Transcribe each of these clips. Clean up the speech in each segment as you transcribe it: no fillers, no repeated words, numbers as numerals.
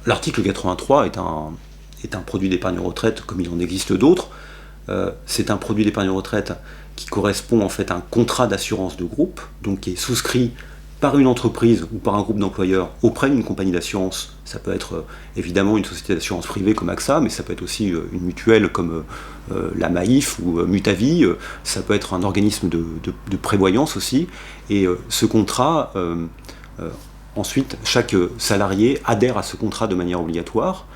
l'article 83 est un produit d'épargne retraite comme il en existe d'autres. C'est un produit d'épargne retraite qui correspond en fait à un contrat d'assurance de groupe, donc qui est souscrit par une entreprise ou par un groupe d'employeurs auprès d'une compagnie d'assurance. Ça peut être évidemment une société d'assurance privée comme AXA, mais ça peut être aussi une mutuelle comme la Maïf ou Mutavie, ça peut être un organisme de prévoyance aussi. Et ce contrat, ensuite, chaque salarié adhère à ce contrat de manière obligatoire.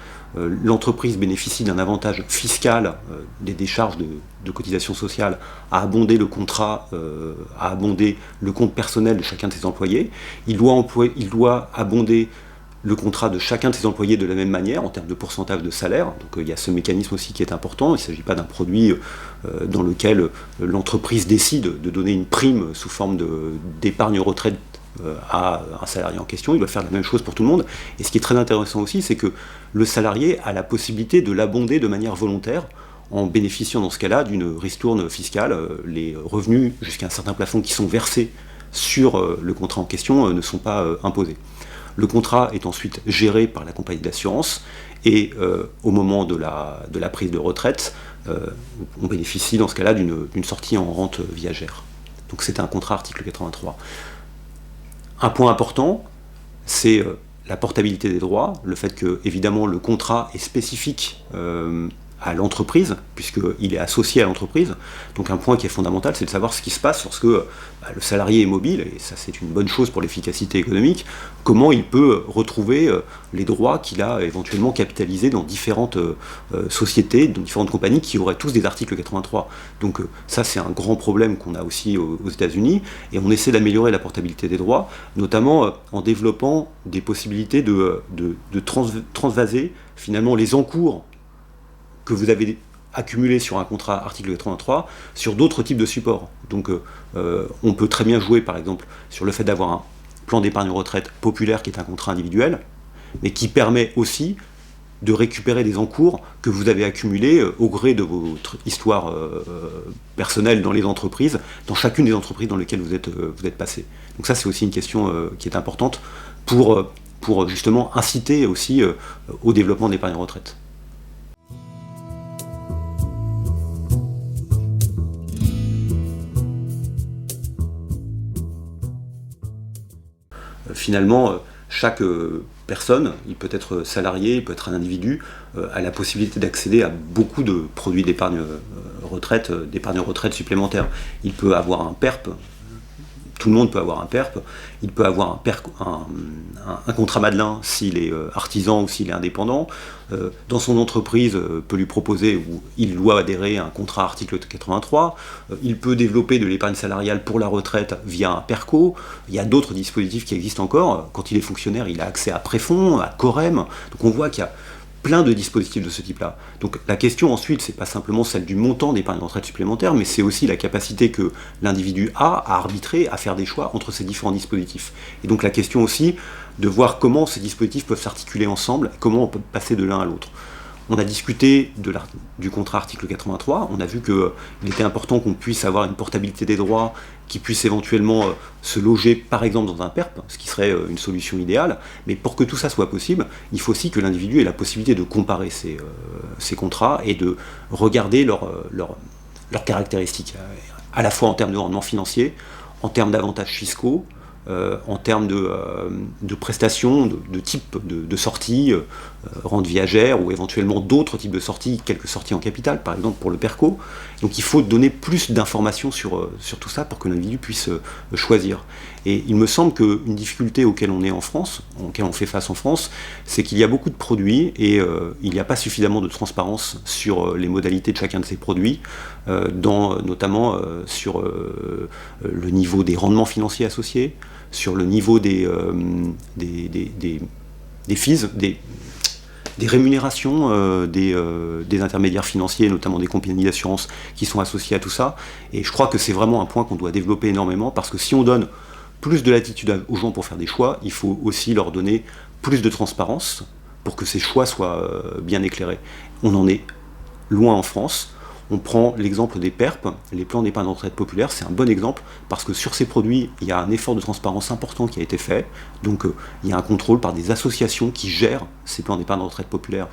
L'entreprise bénéficie d'un avantage fiscal des décharges de cotisations sociales à abonder le contrat, à abonder le compte personnel de chacun de ses employés. Il doit abonder le contrat de chacun de ses employés de la même manière en termes de pourcentage de salaire. Donc il y a ce mécanisme aussi qui est important. Il ne s'agit pas d'un produit dans lequel l'entreprise décide de donner une prime sous forme d'épargne retraite à un salarié en question. Il doit faire la même chose pour tout le monde. Et ce qui est très intéressant aussi, c'est que le salarié a la possibilité de l'abonder de manière volontaire en bénéficiant dans ce cas-là d'une ristourne fiscale. Les revenus jusqu'à un certain plafond qui sont versés sur le contrat en question ne sont pas imposés. Le contrat est ensuite géré par la compagnie d'assurance et au moment de la prise de retraite, on bénéficie dans ce cas-là d'une sortie en rente viagère. Donc c'est un contrat article 83. Un point important, c'est la portabilité des droits, le fait que, évidemment, le contrat est spécifique à l'entreprise, puisqu'il est associé à l'entreprise. Donc un point qui est fondamental, c'est de savoir ce qui se passe lorsque le salarié est mobile, et ça c'est une bonne chose pour l'efficacité économique, comment il peut retrouver les droits qu'il a éventuellement capitalisés dans différentes sociétés, dans différentes compagnies qui auraient tous des articles 83. Donc ça c'est un grand problème qu'on a aussi aux États-Unis, et on essaie d'améliorer la portabilité des droits, notamment en développant des possibilités de transvaser finalement les encours que vous avez accumulé sur un contrat article 83 sur d'autres types de supports. Donc on peut très bien jouer par exemple sur le fait d'avoir un plan d'épargne retraite populaire qui est un contrat individuel, mais qui permet aussi de récupérer des encours que vous avez accumulés au gré de votre histoire personnelle dans les entreprises, dans chacune des entreprises dans lesquelles vous êtes passé. Donc ça c'est aussi une question qui est importante pour justement inciter aussi au développement de l'épargne retraite. Finalement, chaque personne, il peut être salarié, il peut être un individu, a la possibilité d'accéder à beaucoup de produits d'épargne retraite supplémentaires. Il peut avoir un PERP, tout le monde peut avoir un PERP, il peut avoir un contrat Madelin s'il est artisan ou s'il est indépendant. Dans son entreprise, peut lui proposer, ou il doit adhérer à un contrat article 83. Il peut développer de l'épargne salariale pour la retraite via un PERCO. Il y a d'autres dispositifs qui existent encore. Quand il est fonctionnaire, il a accès à Préfonds, à Corem. Donc on voit qu'il y a plein de dispositifs de ce type-là. Donc la question ensuite, c'est pas simplement celle du montant d'épargne retraite supplémentaire, mais c'est aussi la capacité que l'individu a à arbitrer, à faire des choix entre ces différents dispositifs. Et donc la question aussi de voir comment ces dispositifs peuvent s'articuler ensemble, comment on peut passer de l'un à l'autre. On a discuté du contrat article 83, on a vu qu'il était important qu'on puisse avoir une portabilité des droits qui puisse éventuellement se loger par exemple dans un PERP, ce qui serait une solution idéale, mais pour que tout ça soit possible, il faut aussi que l'individu ait la possibilité de comparer ces contrats et de regarder leurs caractéristiques, à la fois en termes de rendement financier, en termes d'avantages fiscaux, en termes de prestations, de type de sorties, rente viagère ou éventuellement d'autres types de sorties, quelques sorties en capital par exemple pour le PERCO. Donc il faut donner plus d'informations sur tout ça pour que l'individu puisse choisir. Et il me semble qu'une difficulté auquel on est en France, auquel on fait face en France, c'est qu'il y a beaucoup de produits et il n'y a pas suffisamment de transparence sur les modalités de chacun de ces produits, notamment sur le niveau des rendements financiers associés, sur le niveau des fees, des rémunérations des intermédiaires financiers, notamment des compagnies d'assurance qui sont associées à tout ça. Et je crois que c'est vraiment un point qu'on doit développer énormément, parce que si on donne plus de latitude aux gens pour faire des choix, il faut aussi leur donner plus de transparence pour que ces choix soient bien éclairés. On en est loin en France. On prend l'exemple des PERP, les plans d'épargne retraite populaire, c'est un bon exemple, parce que sur ces produits, il y a un effort de transparence important qui a été fait, donc il y a un contrôle par des associations qui gèrent ces plans d'épargne retraite populaire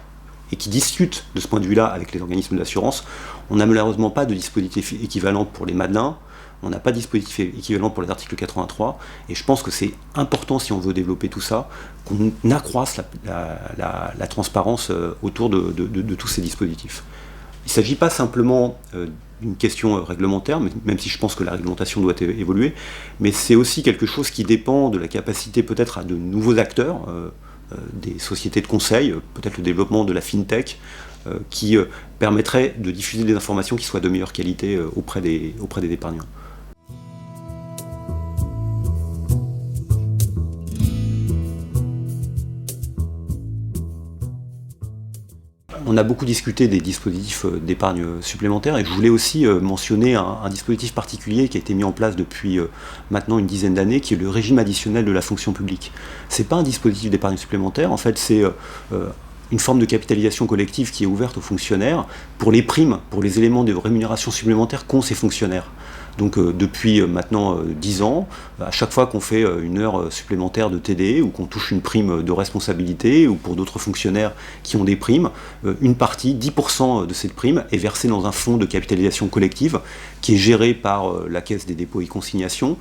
et qui discutent de ce point de vue-là avec les organismes d'assurance. On n'a malheureusement pas de dispositif équivalent pour les Madelins, on n'a pas de dispositif équivalent pour les articles 83, et je pense que c'est important, si on veut développer tout ça, qu'on accroisse la transparence autour de tous ces dispositifs. Il ne s'agit pas simplement d'une question réglementaire, même si je pense que la réglementation doit évoluer, mais c'est aussi quelque chose qui dépend de la capacité peut-être à de nouveaux acteurs, des sociétés de conseil, peut-être le développement de la fintech, qui permettrait de diffuser des informations qui soient de meilleure qualité auprès des épargnants. On a beaucoup discuté des dispositifs d'épargne supplémentaire et je voulais aussi mentionner un dispositif particulier qui a été mis en place depuis maintenant une dizaine d'années, qui est le régime additionnel de la fonction publique. C'est pas un dispositif d'épargne supplémentaire, en fait c'est une forme de capitalisation collective qui est ouverte aux fonctionnaires pour les primes, pour les éléments de rémunération supplémentaire qu'ont ces fonctionnaires. Donc depuis maintenant 10 ans, à chaque fois qu'on fait une heure supplémentaire de TD ou qu'on touche une prime de responsabilité ou pour d'autres fonctionnaires qui ont des primes, une partie, 10% de cette prime est versée dans un fonds de capitalisation collective qui est géré par la Caisse des dépôts et consignations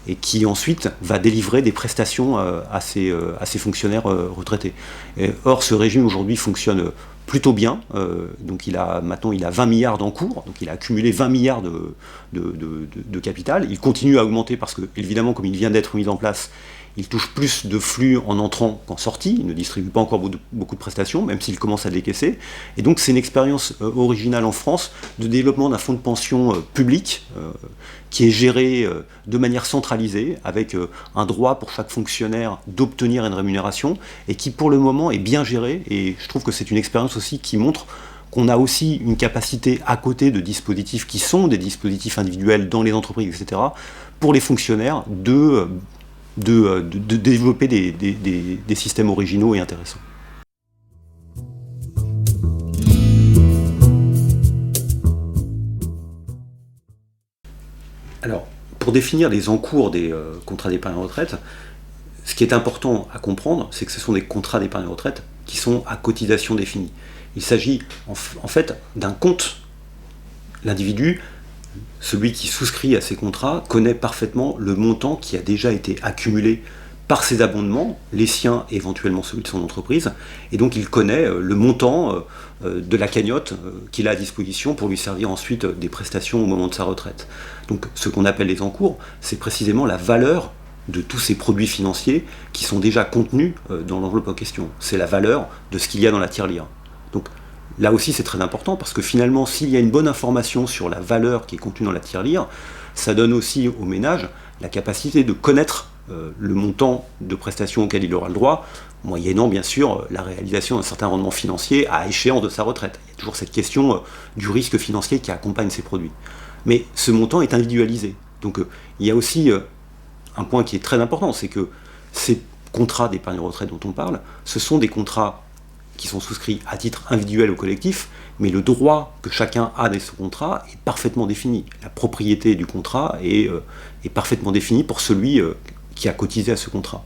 et qui ensuite va délivrer des prestations à ces fonctionnaires retraités. Or, ce régime aujourd'hui fonctionne plutôt bien, donc maintenant il a 20 milliards d'encours, donc il a accumulé 20 milliards de capital. Il continue à augmenter parce que, évidemment, comme il vient d'être mis en place, il touche plus de flux en entrant qu'en sortie, il ne distribue pas encore beaucoup de prestations, même s'il commence à décaisser. Et donc c'est une expérience originale en France de développement d'un fonds de pension public qui est géré de manière centralisée, avec un droit pour chaque fonctionnaire d'obtenir une rémunération, et qui pour le moment est bien géré, et je trouve que c'est une expérience aussi qui montre qu'on a aussi une capacité à côté de dispositifs qui sont des dispositifs individuels dans les entreprises, etc., pour les fonctionnaires de développer des systèmes originaux et intéressants. Alors, pour définir les encours des contrats d'épargne retraite, ce qui est important à comprendre, c'est que ce sont des contrats d'épargne retraite qui sont à cotisation définie. Il s'agit en fait d'un compte. L'individu, celui qui souscrit à ces contrats, connaît parfaitement le montant qui a déjà été accumulé par ses abondements, les siens et éventuellement celui de son entreprise, et donc il connaît le montant de la cagnotte qu'il a à disposition pour lui servir ensuite des prestations au moment de sa retraite. Donc ce qu'on appelle les encours, c'est précisément la valeur de tous ces produits financiers qui sont déjà contenus dans l'enveloppe en question. C'est la valeur de ce qu'il y a dans la tirelire. Donc là aussi c'est très important parce que finalement s'il y a une bonne information sur la valeur qui est contenue dans la tirelire, ça donne aussi au ménage la capacité de connaître le montant de prestations auquel il aura le droit, moyennant bien sûr la réalisation d'un certain rendement financier à échéance de sa retraite. Il y a toujours cette question du risque financier qui accompagne ces produits. Mais ce montant est individualisé. Donc il y a aussi un point qui est très important, c'est que ces contrats d'épargne retraite dont on parle, ce sont des contrats qui sont souscrits à titre individuel ou collectif, mais le droit que chacun a de ce contrat est parfaitement défini. La propriété du contrat est parfaitement définie pour celui qui a cotisé à ce contrat.